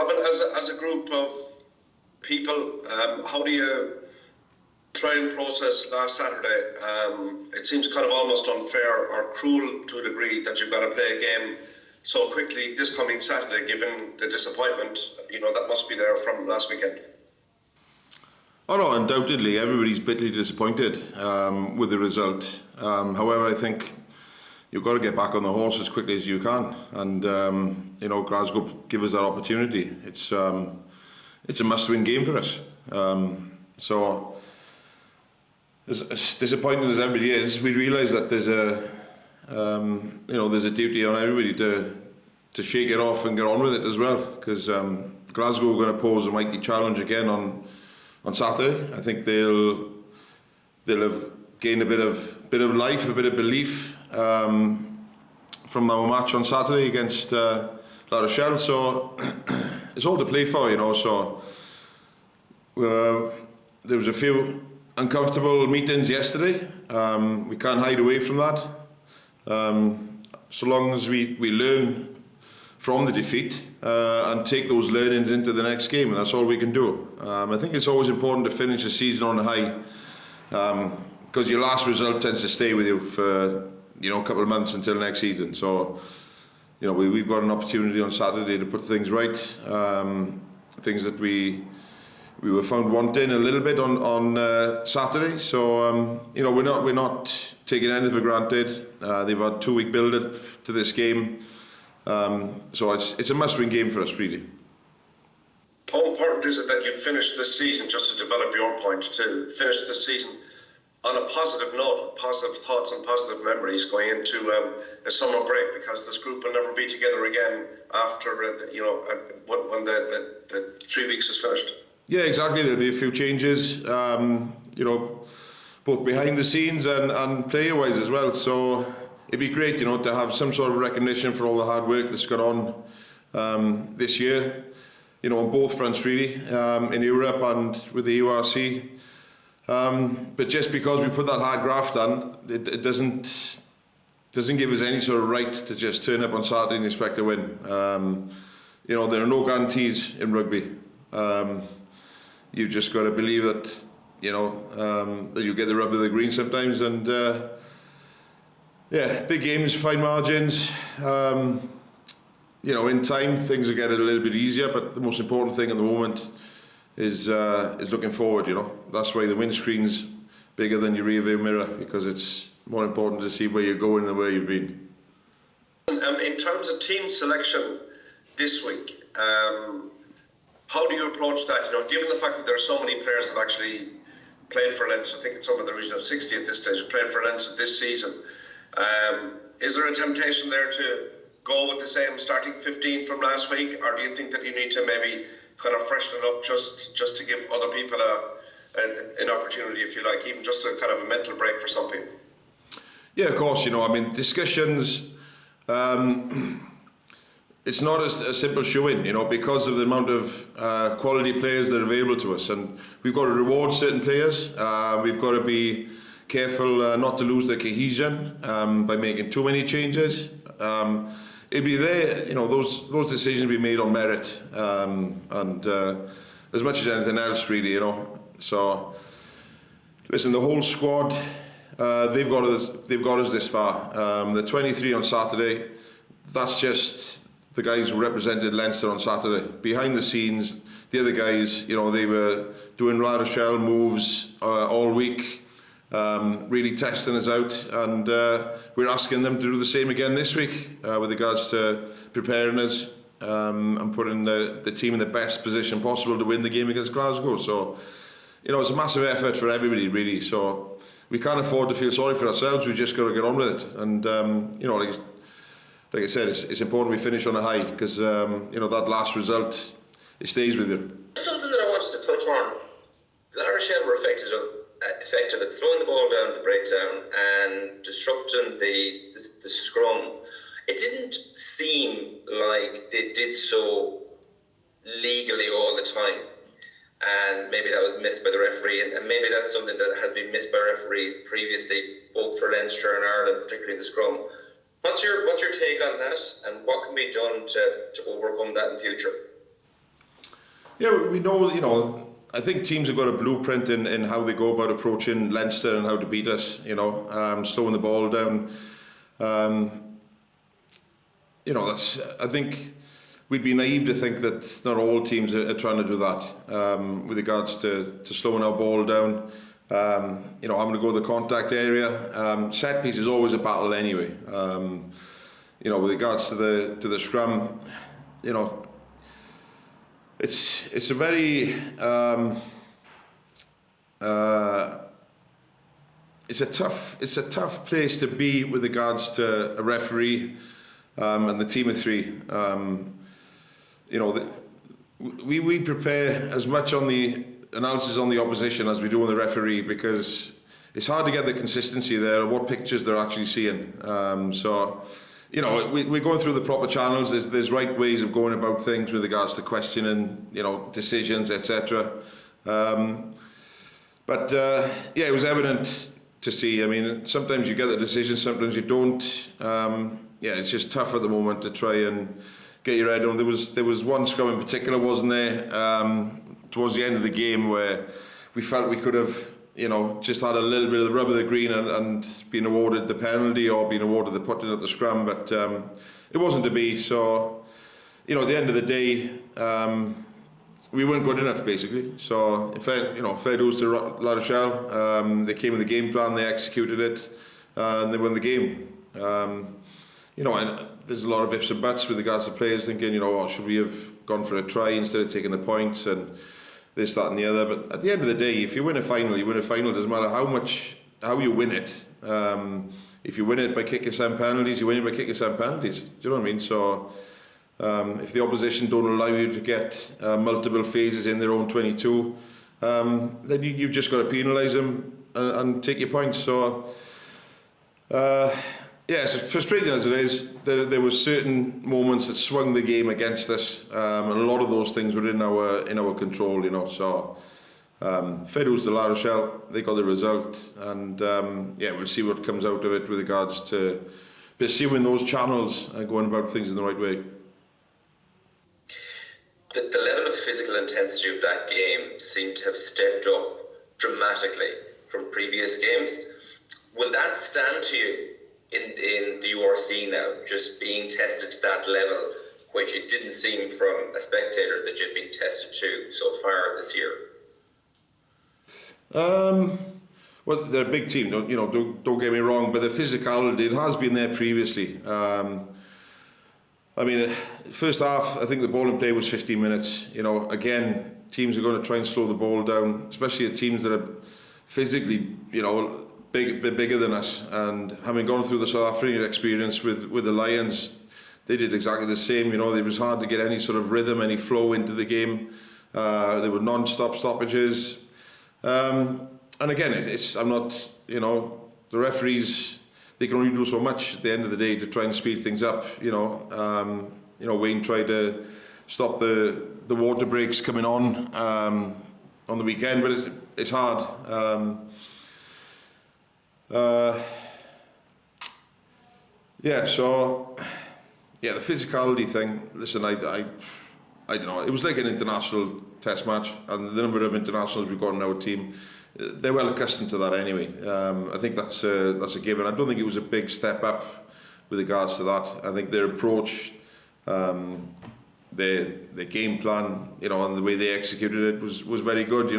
Robin, as a group of people, how do you try and process last Saturday? It seems kind of almost unfair or cruel to a degree that you've got to play a game so quickly this coming Saturday, given the disappointment, that must be there from last weekend. Oh no, undoubtedly, everybody's bitterly disappointed with the result. However, I think you've got to get back on the horse as quickly as you can, and Glasgow give us that opportunity. It's a must-win game for us. So, as disappointing as everybody is, we realise that there's a duty on everybody to shake it off and get on with it as well, because Glasgow are going to pose a mighty challenge again on Saturday. I think they'll have gained a bit of life, a bit of belief from our match on Saturday against La Rochelle. So it's all to play for, So there was a few uncomfortable meetings yesterday. We can't hide away from that. So long as we learn from the defeat and take those learnings into the next game, and that's all we can do. I think it's always important to finish the season on a high, because your last result tends to stay with you for a couple of months until next season. So we've got an opportunity on Saturday to put things right, things that we were found wanting a little bit on Saturday. So we're not taking anything for granted. They've had 2-week build-up to this game. So it's a must-win game for us, really. How important is it that you finish this season, just to develop your point, to finish this season on a positive note, positive thoughts and positive memories going into a summer break, because this group will never be together again after when the 3 weeks is finished? Yeah, exactly. There'll be a few changes, both behind the scenes and player-wise as well. So it'd be great, to have some sort of recognition for all the hard work that's gone on this year, on both fronts really, in Europe and with the URC. But just because we put that hard graft on, it doesn't give us any sort of right to just turn up on Saturday and expect to win. There are no guarantees in rugby. You've just got to believe that, that you get the rub of the green sometimes, and big games, fine margins. In time things will get a little bit easier, but the most important thing at the moment is looking forward. That's why the windscreen's bigger than your rear view mirror, because it's more important to see where you're going than where you've been. In terms of team selection this week, how do you approach that? Given the fact that there are so many players that actually played for Leinster, I think it's over the region of 60 at this stage, played for Leinster this season. Is there a temptation there to go with the same starting 15 from last week, or do you think that you need to maybe kind of freshen it up just to give other people an opportunity, if you like, even just a kind of a mental break for some people? Yeah, of course. Discussions. It's not a simple shoe-in, because of the amount of quality players that are available to us, and we've got to reward certain players. We've got to be careful not to lose the cohesion by making too many changes. It'll be there, those decisions will be made on merit, and as much as anything else, really, So, listen, the whole squad, they've got us this far. The 23 on Saturday, that's just the guys who represented Leinster on Saturday. Behind the scenes, the other guys, they were doing La Rochelle moves all week, really testing us out, and we're asking them to do the same again this week with regards to preparing us and putting the team in the best position possible to win the game against Glasgow. So, it's a massive effort for everybody, really. So we can't afford to feel sorry for ourselves. We've just got to get on with it. And like I said, it's important we finish on a high, because that last result, it stays with you. Something that I wanted to touch on. La Rochelle were effective at slowing the ball down at the breakdown and disrupting the scrum. It didn't seem like they did so legally all the time, and maybe that was missed by the referee, and maybe that's something that has been missed by referees previously, both for Leinster and Ireland, particularly in the scrum. What's your take on that, and what can be done to overcome that in future? Yeah, we know, I think teams have got a blueprint in how they go about approaching Leinster and how to beat us, slowing the ball down. I think we'd be naive to think that not all teams are trying to do that with regards to slowing our ball down. Having to go to the contact area. Set piece is always a battle anyway. With regards to the scrum, it's a very it's a tough place to be with regards to a referee and the team of three. We prepare as much on the analysis on the opposition as we do on the referee, because it's hard to get the consistency there of what pictures they're actually seeing. We're going through the proper channels. There's right ways of going about things with regards to questioning, decisions, etc. It was evident to see. I mean, sometimes you get the decision, sometimes you don't. It's just tough at the moment to try and get your head on. There was one scrum in particular, wasn't there, towards the end of the game, where we felt we could have, just had a little bit of the rub of the green and been awarded the penalty or been awarded the putting at the scrum, but it wasn't to be. So, at the end of the day, we weren't good enough, basically. So, fair dues to La Rochelle. They came with the game plan, they executed it, and they won the game. And there's a lot of ifs and buts with regards to players thinking, should we have gone for a try instead of taking the points and this, that and the other. But at the end of the day, if you win a final, you win a final. It doesn't matter how you win it. If you win it by kicking some penalties, you win it by kicking some penalties. Do you know what I mean? So if the opposition don't allow you to get multiple phases in their own 22, then you've just got to penalise them and take your points. So as frustrating as it is, there were certain moments that swung the game against us, and a lot of those things were in our control, So fair dues to La Rochelle, they got the result, and we'll see what comes out of it with regards to pursuing those channels and going about things in the right way. The level of physical intensity of that game seemed to have stepped up dramatically from previous games. Will that stand to you in the URC now, just being tested to that level, which it didn't seem from a spectator that you'd been tested to so far this year? Well, they're a big team. Don't get me wrong, but the physicality, it has been there previously. First half, I think the ball in play was 15 minutes. Again, teams are going to try and slow the ball down, especially at teams that are physically, bigger than us. And having gone through the South African experience with the Lions, they did exactly the same. It was hard to get any sort of rhythm, any flow into the game. There were non-stop stoppages. And again, I'm not, the referees, they can only do so much at the end of the day to try and speed things up. Wayne tried to stop the water breaks coming on the weekend, but it's hard. The physicality thing, listen, I don't know, it was like an international test match, and the number of internationals we've got in our team, they're well accustomed to that anyway. I think that's a given. I don't think it was a big step up with regards to that. I think their approach, their game plan, and the way they executed it was very good,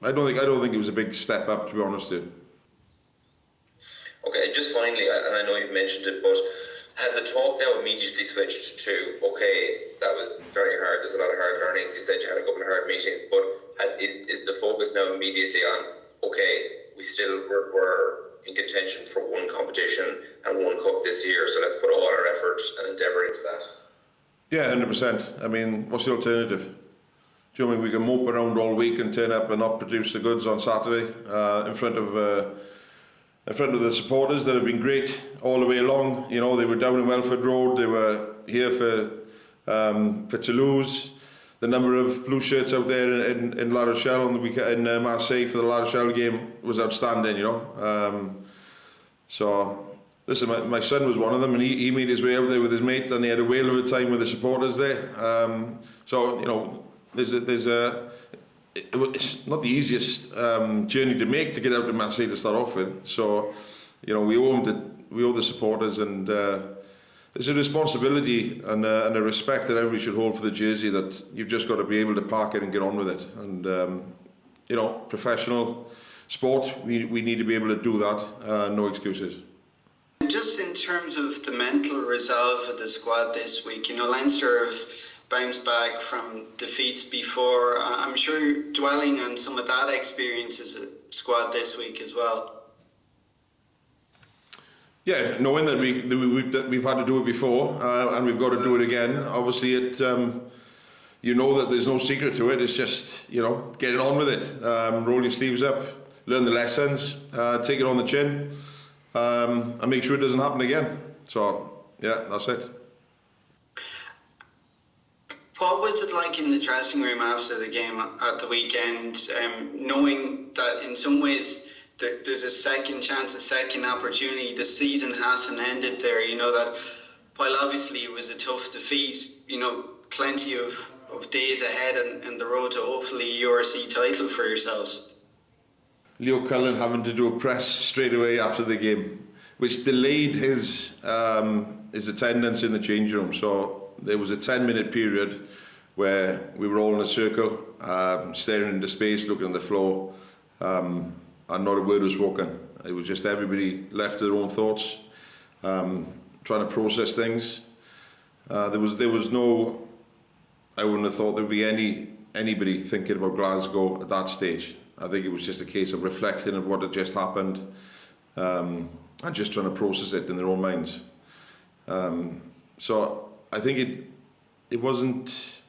I don't think it was a big step up, to be honest with you. Okay, just finally, and I know you've mentioned it, but has the talk now immediately switched to, okay, that was very hard, there's a lot of hard learnings, you said you had a couple of hard meetings, but is the focus now immediately on, okay, we still were in contention for one competition and one cup this year, so let's put all our effort and endeavour into that? Yeah, 100%. I mean, what's the alternative? Do you know what I mean? We can mope around all week and turn up and not produce the goods on Saturday in front of the supporters that have been great all the way along. They were down in Welford Road. They were here for Toulouse. The number of blue shirts out there in La Rochelle on the weekend, in Marseille for the La Rochelle game was outstanding. So listen, my son was one of them, and he made his way out there with his mate, and he had a whale of a time with the supporters there. So, you know, it's not the easiest journey to make to get out to Marseille to start off with. So, you know, we owe the supporters, and there's a responsibility and a respect that everybody should hold for the jersey, that you've just got to be able to park it and get on with it. And you know, professional sport, we need to be able to do that. No excuses. Just in terms of the mental resolve of the squad this week, you know, Leinster have bounced back from defeats before. I'm sure you're dwelling on some of that experience as a squad this week as well. Yeah, knowing that we've had to do it before, and we've got to do it again. Obviously, you know that there's no secret to it. It's just, you know, getting on with it. Roll your sleeves up, learn the lessons, take it on the chin, and make sure it doesn't happen again. So, yeah, that's it. What was it like in the dressing room after the game at the weekend, knowing that in some ways there's a second chance, a second opportunity? The season hasn't ended there. You know that while obviously it was a tough defeat, you know, plenty of days ahead and the road to hopefully URC title for yourselves. Leo Cullen having to do a press straight away after the game, which delayed his attendance in the change room. So there was a 10-minute period where we were all in a circle, staring into space, looking at the floor, and not a word was spoken. It was just everybody left to their own thoughts, trying to process things. There was no, I wouldn't have thought there would be anybody thinking about Glasgow at that stage. I think it was just a case of reflecting on what had just happened, and just trying to process it in their own minds. So I think it wasn't,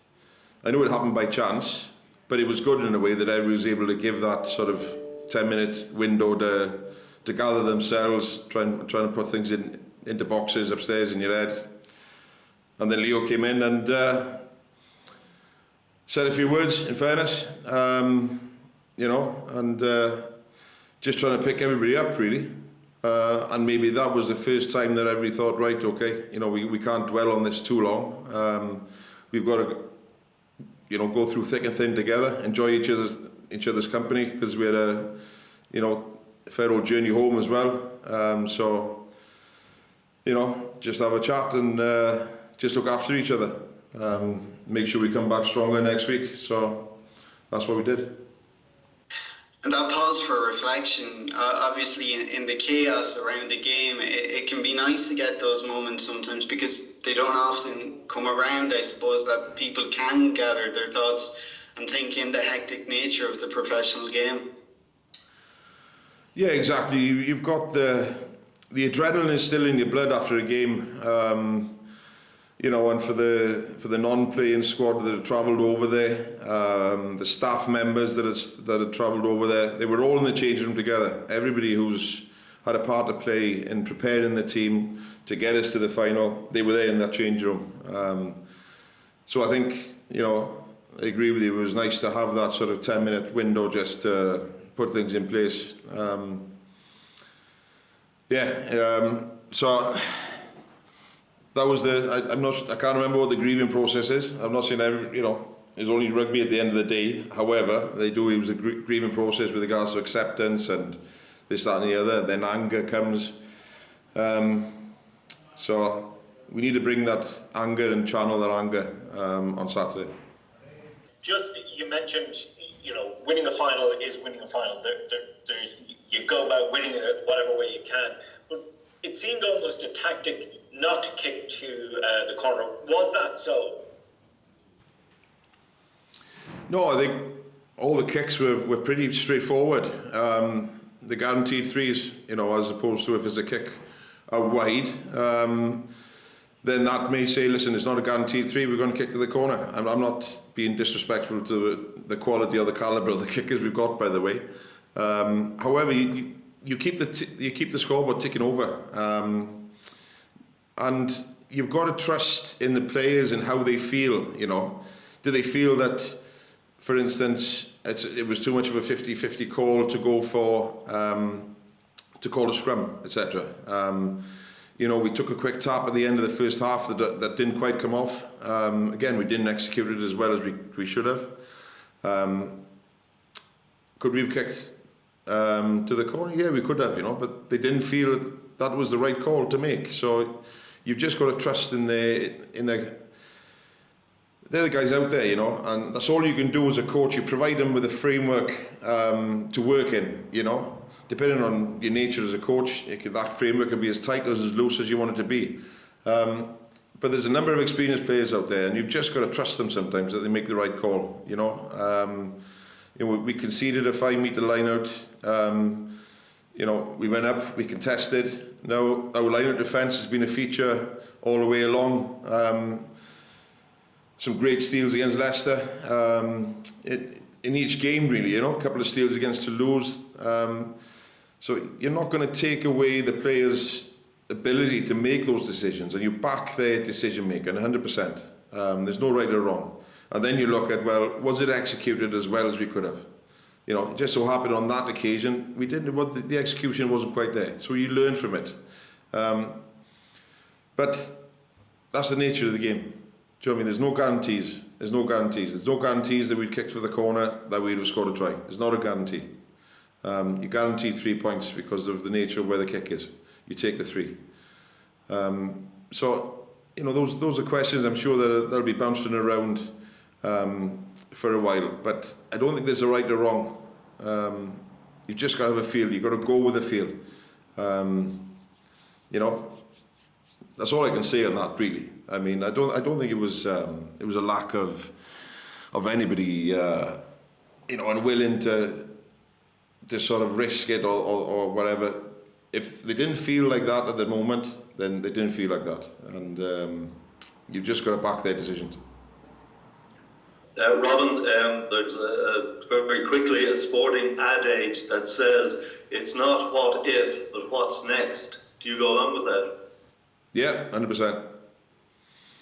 I know it happened by chance, but it was good in a way that everybody was able to give that sort of 10-minute window to gather themselves, trying to put things into boxes upstairs in your head. And then Leo came in and said a few words, in fairness, you know, and just trying to pick everybody up, really. And maybe that was the first time that everybody thought, right, okay, you know, we can't dwell on this too long. We've got to, you know, go through thick and thin together, enjoy each other's company, because we had a, you know, fair old journey home as well. So, you know, just have a chat and just look after each other. Make sure we come back stronger next week. So that's what we did. And that pause for reflection, obviously in the chaos around the game, it can be nice to get those moments sometimes, because they don't often come around, I suppose, that people can gather their thoughts and think in the hectic nature of the professional game. Yeah, exactly. You've got the adrenaline is still in your blood after a game. You know, and for the non-playing squad that had travelled over there, the staff members that had travelled over there, they were all in the change room together. Everybody who's had a part to play in preparing the team to get us to the final, they were there in that change room. So I think, you know, I agree with you. It was nice to have that sort of 10-minute window just to put things in place. So that was I can't remember what the grieving process is. I'm not saying you know, it's only rugby at the end of the day. However, it was a grieving process with regards to acceptance and this, that and the other. Then anger comes. So we need to bring that anger and channel that anger on Saturday. Just, you mentioned, you know, winning a final is winning a final. You go about winning it whatever way you can. But it seemed almost a tactic not to kick to the corner. Was that so? No, I think all the kicks were pretty straightforward. The guaranteed threes, you know, as opposed to if it's a kick out wide, then that may say, listen, it's not a guaranteed three, we're going to kick to the corner. I'm not being disrespectful to the quality or the calibre of the kickers we've got, by the way. However, you keep the scoreboard ticking over. And you've got to trust in the players and how they feel, you know. Do they feel that, for instance, it was too much of a 50-50 call to go for, to call a scrum, etc. You know, we took a quick tap at the end of the first half that didn't quite come off. Again, we didn't execute it as well as we should have. Could we have kicked to the corner? Yeah, we could have, you know, but they didn't feel that was the right call to make. So you've just got to trust in they're the guys out there, you know, and that's all you can do as a coach. You provide them with a framework to work in, you know. Depending on your nature as a coach, that framework can be as tight or as loose as you want it to be. But there's a number of experienced players out there, and you've just got to trust them sometimes that they make the right call, you know. We conceded a 5-metre line out. You know, we went up, we contested. Now, our line out defence has been a feature all the way along. Some great steals against Leicester. In each game, really, you know, a couple of steals against Toulouse. So you're not going to take away the players' ability to make those decisions, and you back their decision making 100%. There's no right or wrong. And then you look at, well, was it executed as well as we could have? You know, it just so happened on that occasion we didn't. Well, the execution wasn't quite there, so you learn from it. But that's the nature of the game. Do you know what I mean? There's no guarantees. There's no guarantees. There's no guarantees that we'd kicked for the corner, that we'd have scored a try. It's not a guarantee. You guaranteed 3 points because of the nature of where the kick is. You take the 3. So, you know, those are questions I'm sure that they'll be bouncing around for a while. But I don't think there's a right or wrong. You've just got to have a feel. You've got to go with a feel. You know, that's all I can say on that, really. I mean, I don't think it was a lack of anybody, you know, unwilling to sort of risk it or whatever. If they didn't feel like that at the moment, then they didn't feel like that, and you've just got to back their decisions. Robin, there's very quickly a sporting adage that says it's not what if, but what's next. Do you go along with that? Yeah, 100%.